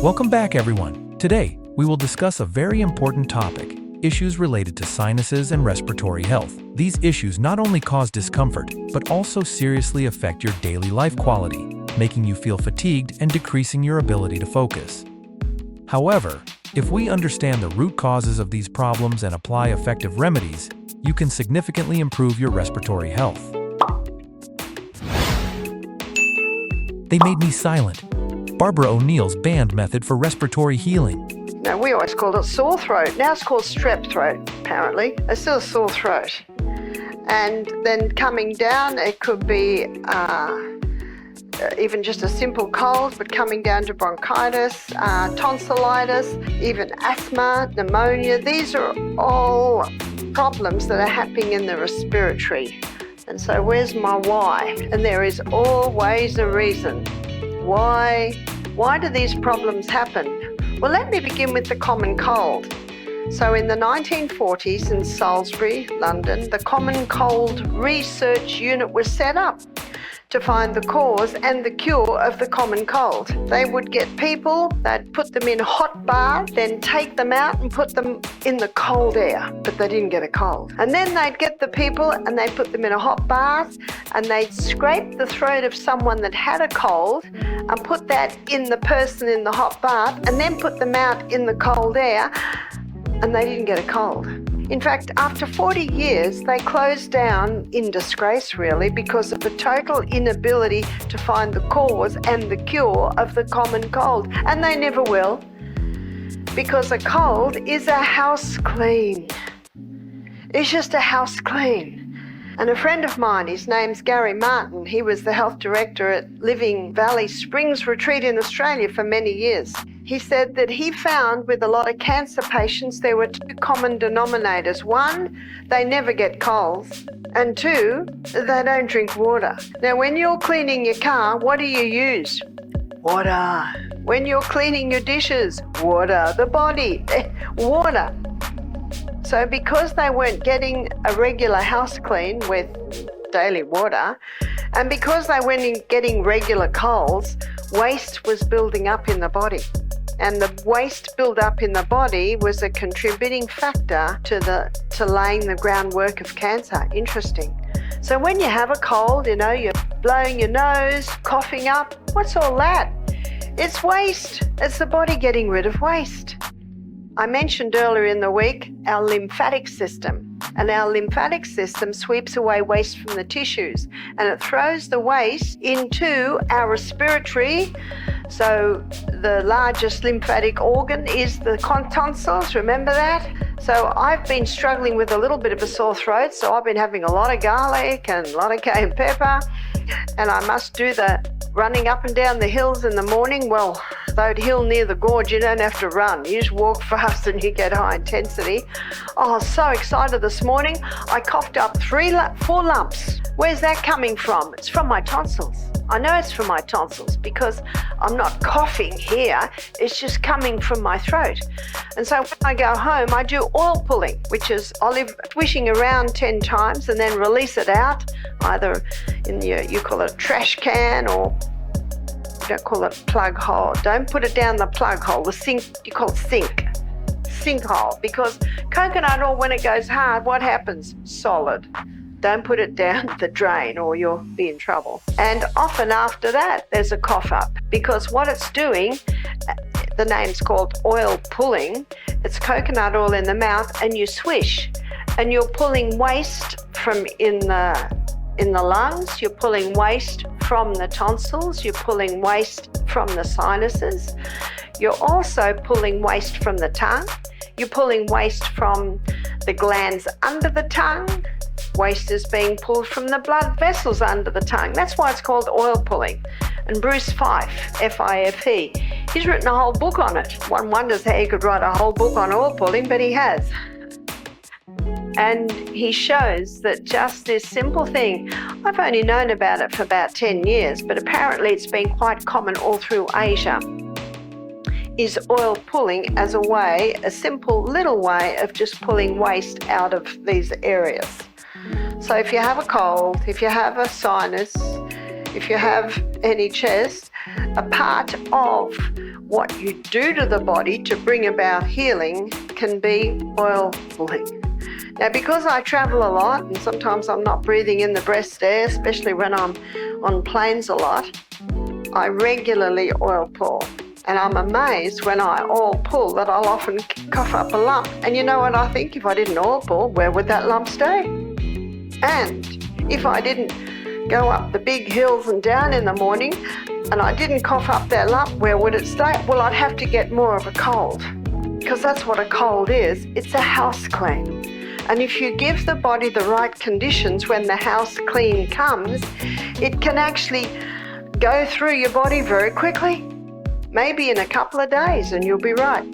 Welcome back, everyone. Today, we will discuss a very important topic, issues related to sinuses and respiratory health. These issues not only cause discomfort, but also seriously affect your daily life quality, making you feel fatigued and decreasing your ability to focus. However, if we understand the root causes of these problems and apply effective remedies, you can significantly improve your respiratory health. They made me silent. Barbara O'Neill's banned method for respiratory healing. Now, we always called it sore throat. Now it's called strep throat, apparently. It's still a sore throat. And then coming down, it could be even just a simple cold, but coming down to bronchitis, tonsillitis, even asthma, pneumonia. These are all problems that are happening in the respiratory. And so where's my why? And there is always a reason. Why do these problems happen? Well, let me begin with the common cold. So in the 1940s in Salisbury, London, the Common Cold Research Unit was set up to find the cause and the cure of the common cold. They would get people, they'd put them in a hot bath, then take them out and put them in the cold air, but they didn't get a cold. And then they'd get the people and they'd put them in a hot bath and they'd scrape the throat of someone that had a cold and put that in the person in the hot bath and then put them out in the cold air, and they didn't get a cold. In fact, after 40 years, they closed down in disgrace, really, because of the total inability to find the cause and the cure of the common cold. And they never will, because a cold is a house clean. It's just a house clean. And a friend of mine, his name's Gary Martin, he was the health director at Living Valley Springs Retreat in Australia for many years. He said that he found with a lot of cancer patients there were two common denominators. One, they never get colds, and two, they don't drink water. Now, when you're cleaning your car, what do you use? Water. When you're cleaning your dishes, water. The body, water. So because they weren't getting a regular house clean with daily water, and because they weren't getting regular colds, waste was building up in the body. And the waste build up in the body was a contributing factor to laying the groundwork of cancer. Interesting. So when you have a cold, you're blowing your nose, coughing up, what's all that? It's waste. It's the body getting rid of waste. I mentioned earlier in the week our lymphatic system. And our lymphatic system sweeps away waste from the tissues and it throws the waste into our respiratory. So the largest lymphatic organ is the tonsils, remember that? So I've been struggling with a little bit of a sore throat, so I've been having a lot of garlic and a lot of cayenne pepper, and I must do the running up and down the hills in the morning. Well, that hill near the gorge, you don't have to run. You just walk fast and you get high intensity. Oh, so excited this morning. I coughed up 4 lumps. Where's that coming from? It's from my tonsils. I know it's from my tonsils because I'm not coughing here. It's just coming from my throat. And so when I go home, I do oil pulling, which is olive swishing around 10 times and then release it out, either in you call it a trash can, or you don't call it a plug hole. Don't put it down the plug hole, the sink, you call it sinkhole, because coconut oil, when it goes hard, what happens? Solid. Don't put it down the drain or you'll be in trouble. And often after that, there's a cough up, because what it's doing, the name's called oil pulling. It's coconut oil in the mouth and you swish and you're pulling waste from in the lungs, you're pulling waste from the tonsils, you're pulling waste from the sinuses. You're also pulling waste from the tongue. You're pulling waste from the glands under the tongue. Waste is being pulled from the blood vessels under the tongue. That's why it's called oil pulling. And Bruce Fife, F-I-F-E, he's written a whole book on it. One wonders how he could write a whole book on oil pulling, but he has. And he shows that just this simple thing, I've only known about it for about 10 years, but apparently it's been quite common all through Asia, is oil pulling as a simple little way of just pulling waste out of these areas. So if you have a cold, if you have a sinus, if you have any chest, a part of what you do to the body to bring about healing can be oil pulling. Now, because I travel a lot and sometimes I'm not breathing in the breast air, especially when I'm on planes a lot, I regularly oil pull. And I'm amazed when I oil pull that I'll often cough up a lump. And you know what I think? If I didn't oil pull, where would that lump stay? And if I didn't go up the big hills and down in the morning and I didn't cough up that lump, where would it stay? Well, I'd have to get more of a cold, because that's what a cold is. It's a house clean. And if you give the body the right conditions when the house clean comes, it can actually go through your body very quickly. Maybe in a couple of days, and you'll be right.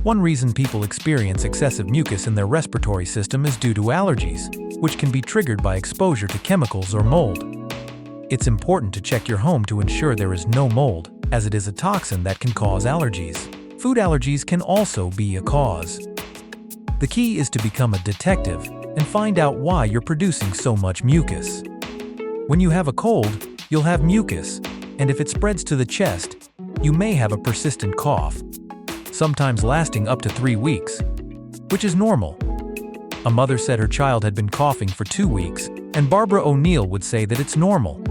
One reason people experience excessive mucus in their respiratory system is due to allergies, which can be triggered by exposure to chemicals or mold. It's important to check your home to ensure there is no mold, as it is a toxin that can cause allergies. Food allergies can also be a cause. The key is to become a detective and find out why you're producing so much mucus. When you have a cold, you'll have mucus, and if it spreads to the chest, you may have a persistent cough, sometimes lasting up to 3 weeks, which is normal. A mother said her child had been coughing for 2 weeks, and Barbara O'Neill would say that it's normal.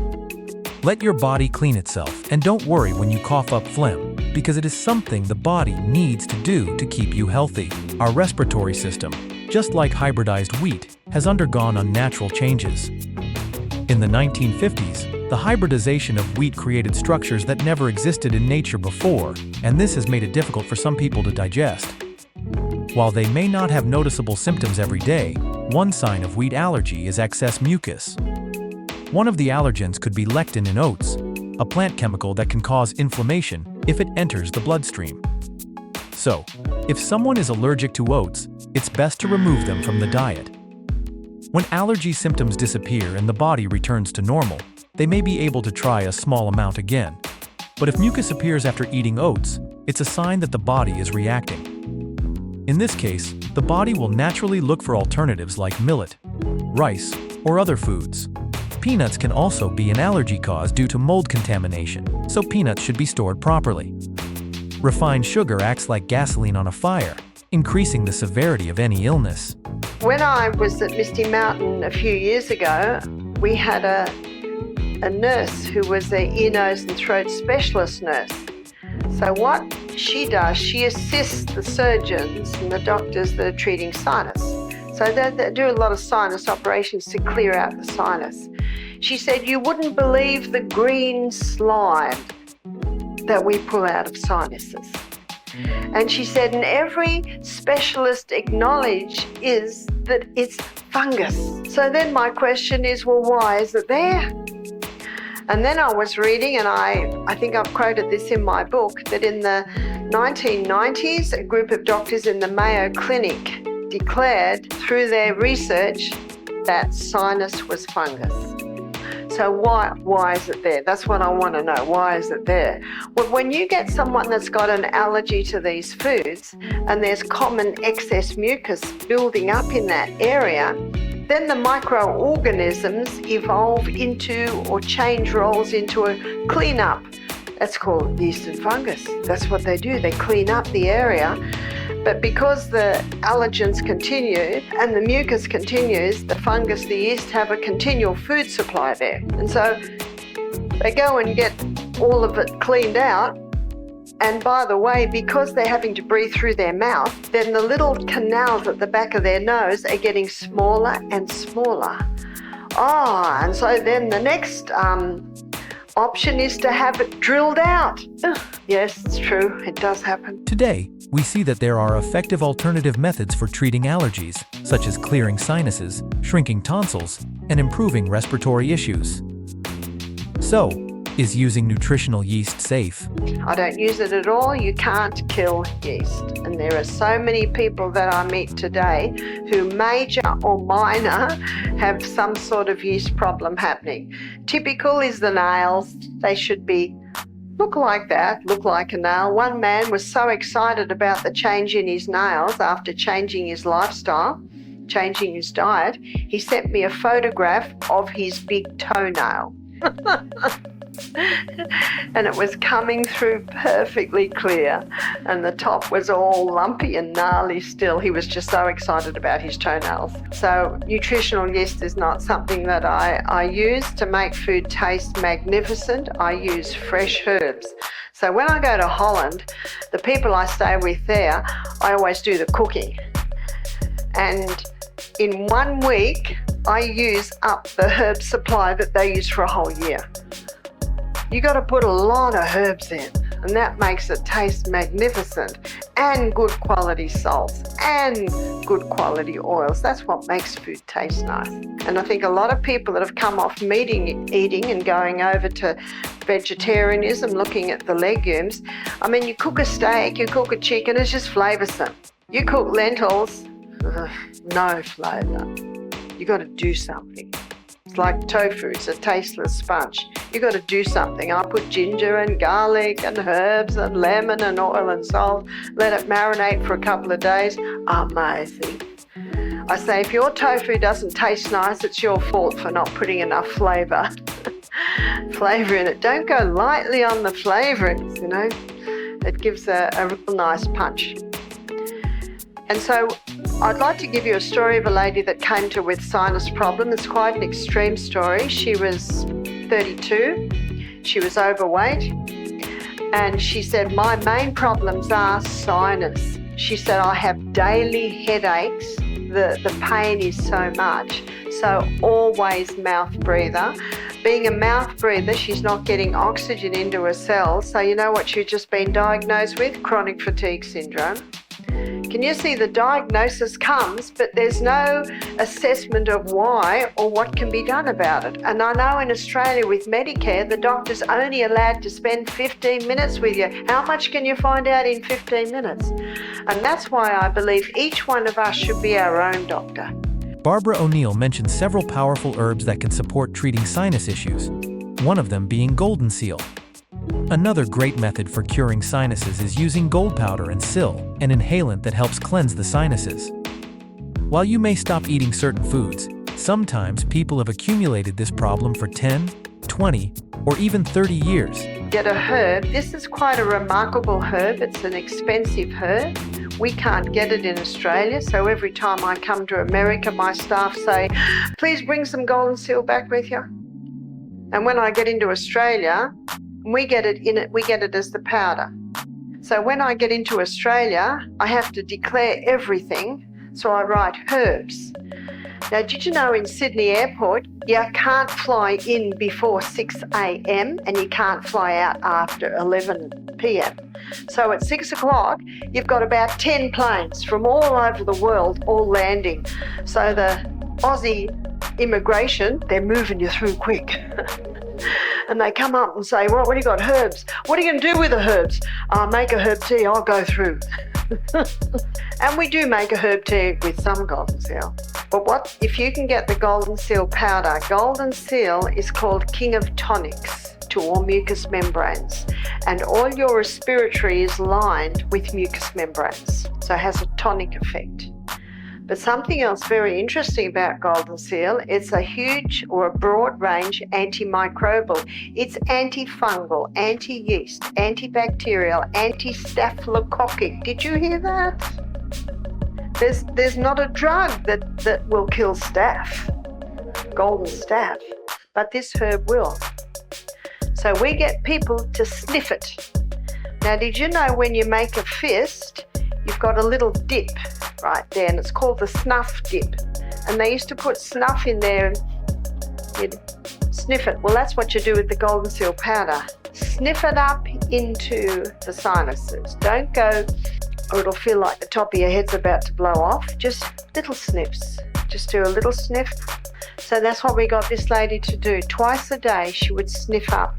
Let your body clean itself, and don't worry when you cough up phlegm, because it is something the body needs to do to keep you healthy. Our respiratory system, just like hybridized wheat, has undergone unnatural changes. In the 1950s, the hybridization of wheat created structures that never existed in nature before, and this has made it difficult for some people to digest. While they may not have noticeable symptoms every day, one sign of wheat allergy is excess mucus. One of the allergens could be lectin in oats, a plant chemical that can cause inflammation if it enters the bloodstream. So, if someone is allergic to oats, it's best to remove them from the diet. When allergy symptoms disappear and the body returns to normal, they may be able to try a small amount again. But if mucus appears after eating oats, it's a sign that the body is reacting. In this case, the body will naturally look for alternatives like millet, rice, or other foods. Peanuts can also be an allergy cause due to mold contamination, so peanuts should be stored properly. Refined sugar acts like gasoline on a fire, increasing the severity of any illness. When I was at Misty Mountain a few years ago, we had a nurse who was an ear, nose and throat specialist nurse. So what she does, she assists the surgeons and the doctors that are treating sinus. So they do a lot of sinus operations to clear out the sinus. She said, you wouldn't believe the green slime that we pull out of sinuses. And she said, and every specialist acknowledge is that it's fungus. So then my question is, well, why is it there? And then I was reading, and I think I've quoted this in my book, that in the 1990s, a group of doctors in the Mayo Clinic declared through their research that sinus was fungus. So why is it there? That's what I want to know. Why is it there? Well, when you get someone that's got an allergy to these foods and there's common excess mucus building up in that area, then the microorganisms evolve into or change roles into a cleanup. That's called yeast and fungus. That's what they do. They clean up the area. But because the allergens continue and the mucus continues, the fungus, the yeast have a continual food supply there. And so they go and get all of it cleaned out. And by the way, because they're having to breathe through their mouth, then the little canals at the back of their nose are getting smaller and smaller. And so then the next option is to have it drilled out. Yes, it's true. It does happen. Today, we see that there are effective alternative methods for treating allergies, such as clearing sinuses, shrinking tonsils, and improving respiratory issues. So, is using nutritional yeast safe? I don't use it at all. You can't kill yeast. And there are so many people that I meet today who major or minor have some sort of yeast problem happening. Typical is the nails. They should look like that, look like a nail. One man was so excited about the change in his nails after changing his lifestyle, changing his diet, he sent me a photograph of his big toenail. And it was coming through perfectly clear, and the top was all lumpy and gnarly still. He was just so excited about his toenails. So nutritional yeast is not something that I use to make food taste magnificent. I use fresh herbs. So when I go to Holland, the people I stay with there, I always do the cooking. And in 1 week, I use up the herb supply that they use for a whole year. You got to put a lot of herbs in, and that makes it taste magnificent, and good quality salts and good quality oils. That's what makes food taste nice. And I think a lot of people that have come off eating and going over to vegetarianism, looking at the legumes, I mean, you cook a steak, you cook a chicken, it's just flavoursome. You cook lentils, no flavour. You got to do something. It's like tofu, it's a tasteless sponge. You got to do something. I put ginger and garlic and herbs and lemon and oil and salt, let it marinate for a couple of days. Amazing. I say, if your tofu doesn't taste nice, it's your fault for not putting enough flavour. Flavour in it. Don't go lightly on the flavourings, you know. It gives a real nice punch. And so I'd like to give you a story of a lady that came to with sinus problem. It's quite an extreme story. She was 32. She was overweight. And she said, my main problems are sinus. She said, I have daily headaches. The pain is so much. So always mouth breather. Being a mouth breather, she's not getting oxygen into her cells. So you know what she's just been diagnosed with? Chronic fatigue syndrome. Can you see the diagnosis comes, but there's no assessment of why or what can be done about it? And I know in Australia with Medicare, the doctor's only allowed to spend 15 minutes with you. How much can you find out in 15 minutes? And that's why I believe each one of us should be our own doctor. Barbara O'Neill mentioned several powerful herbs that can support treating sinus issues, one of them being golden seal. Another great method for curing sinuses is using gold powder and sill, an inhalant that helps cleanse the sinuses. While you may stop eating certain foods, sometimes people have accumulated this problem for 10, 20, or even 30 years. Get a herb. This is quite a remarkable herb. It's an expensive herb. We can't get it in Australia, so every time I come to America, my staff say, please bring some golden seal back with you. And when I get into Australia, we get it as the powder. So when I get into Australia, I have to declare everything, so I write herbs. Now, did you know in Sydney Airport, you can't fly in before 6 a.m. and you can't fly out after 11 p.m. So at 6 o'clock, you've got about 10 planes from all over the world all landing. So the Aussie immigration, they're moving you through quick. And they come up and say, what do you got? Herbs. What are you going to do with the herbs? Make a herb tea, I'll go through. And we do make a herb tea with some golden seal. But what if you can get the golden seal powder? Golden seal is called king of tonics to all mucous membranes. And all your respiratory is lined with mucous membranes. So it has a tonic effect. But something else very interesting about golden seal, it's a huge or a broad range antimicrobial. It's antifungal, anti-yeast, antibacterial, anti-staphylococcic. Did you hear that? There's not a drug that will kill staph, golden staph, but this herb will. So we get people to sniff it. Now, did you know when you make a fist, you've got a little dip right there, and it's called the snuff dip. And they used to put snuff in there and you'd sniff it. Well, that's what you do with the golden seal powder. Sniff it up into the sinuses. Don't go, or it'll feel like the top of your head's about to blow off. Just little sniffs. Just do a little sniff. So that's what we got this lady to do. Twice a day she would sniff up.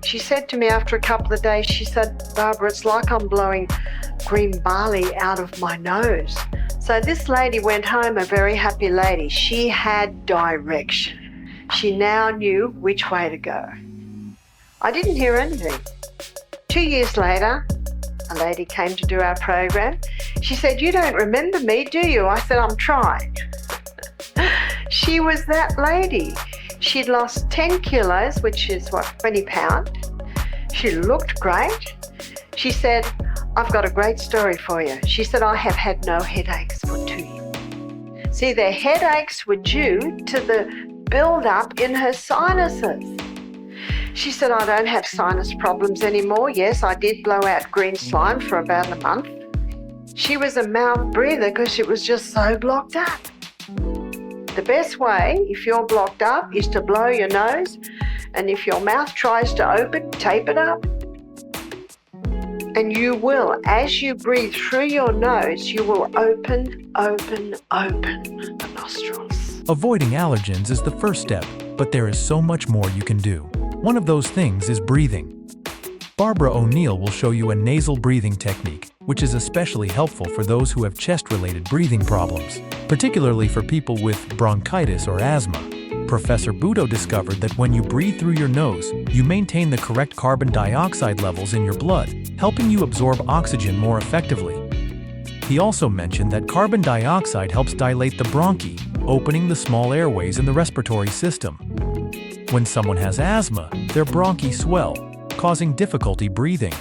She said to me after a couple of days, she said, Barbara, it's like I'm blowing green barley out of my nose. So this lady went home a very happy lady. She had direction. She now knew which way to go. I didn't hear anything. 2 years later, a lady came to do our program. She said, you don't remember me, do you? I said, I'm trying. She was that lady. She'd lost 10 kilos, which is 20 pounds. She looked great. She said, I've got a great story for you. She said, I have had no headaches for 2 years. See, their headaches were due to the build-up in her sinuses. She said, I don't have sinus problems anymore. Yes, I did blow out green slime for about a month. She was a mouth breather because it was just so blocked up. The best way, if you're blocked up, is to blow your nose, and if your mouth tries to open, tape it up. And you will, as you breathe through your nose, you will open the nostrils. Avoiding allergens is the first step, but there is so much more you can do. One of those things is breathing. Barbara O'Neill will show you a nasal breathing technique, which is especially helpful for those who have chest-related breathing problems, particularly for people with bronchitis or asthma. Professor Budo discovered that when you breathe through your nose, you maintain the correct carbon dioxide levels in your blood, helping you absorb oxygen more effectively. He also mentioned that carbon dioxide helps dilate the bronchi, opening the small airways in the respiratory system. When someone has asthma, their bronchi swell, causing difficulty breathing.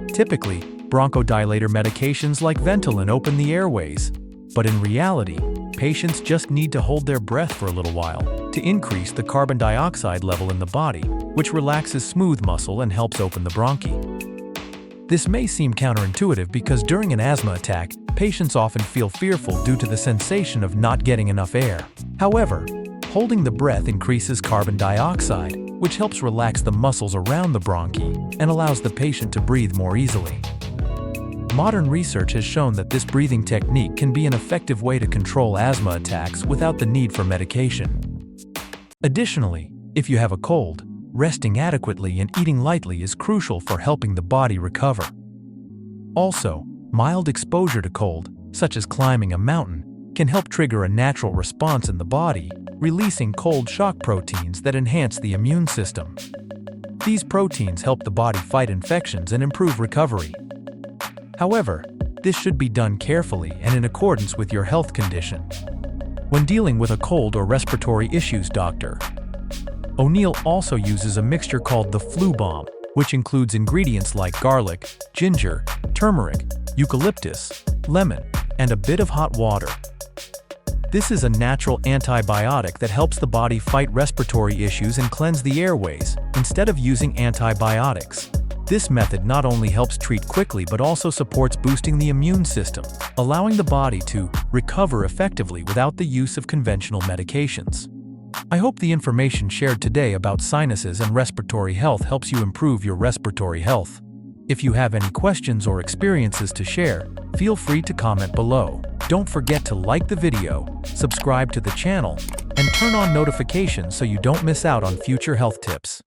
Typically, bronchodilator medications like Ventolin open the airways, but in reality, patients just need to hold their breath for a little while to increase the carbon dioxide level in the body, which relaxes smooth muscle and helps open the bronchi. This may seem counterintuitive because during an asthma attack, patients often feel fearful due to the sensation of not getting enough air. However, holding the breath increases carbon dioxide, which helps relax the muscles around the bronchi and allows the patient to breathe more easily. Modern research has shown that this breathing technique can be an effective way to control asthma attacks without the need for medication. Additionally, if you have a cold, resting adequately and eating lightly is crucial for helping the body recover. Also, mild exposure to cold, such as climbing a mountain, can help trigger a natural response in the body, releasing cold shock proteins that enhance the immune system. These proteins help the body fight infections and improve recovery. However, this should be done carefully and in accordance with your health condition. When dealing with a cold or respiratory issues, Dr. O'Neill also uses a mixture called the flu bomb, which includes ingredients like garlic, ginger, turmeric, eucalyptus, lemon, and a bit of hot water. This is a natural antibiotic that helps the body fight respiratory issues and cleanse the airways, instead of using antibiotics. This method not only helps treat quickly but also supports boosting the immune system, allowing the body to recover effectively without the use of conventional medications. I hope the information shared today about sinuses and respiratory health helps you improve your respiratory health. If you have any questions or experiences to share, feel free to comment below. Don't forget to like the video, subscribe to the channel, and turn on notifications so you don't miss out on future health tips.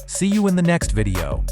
See you in the next video.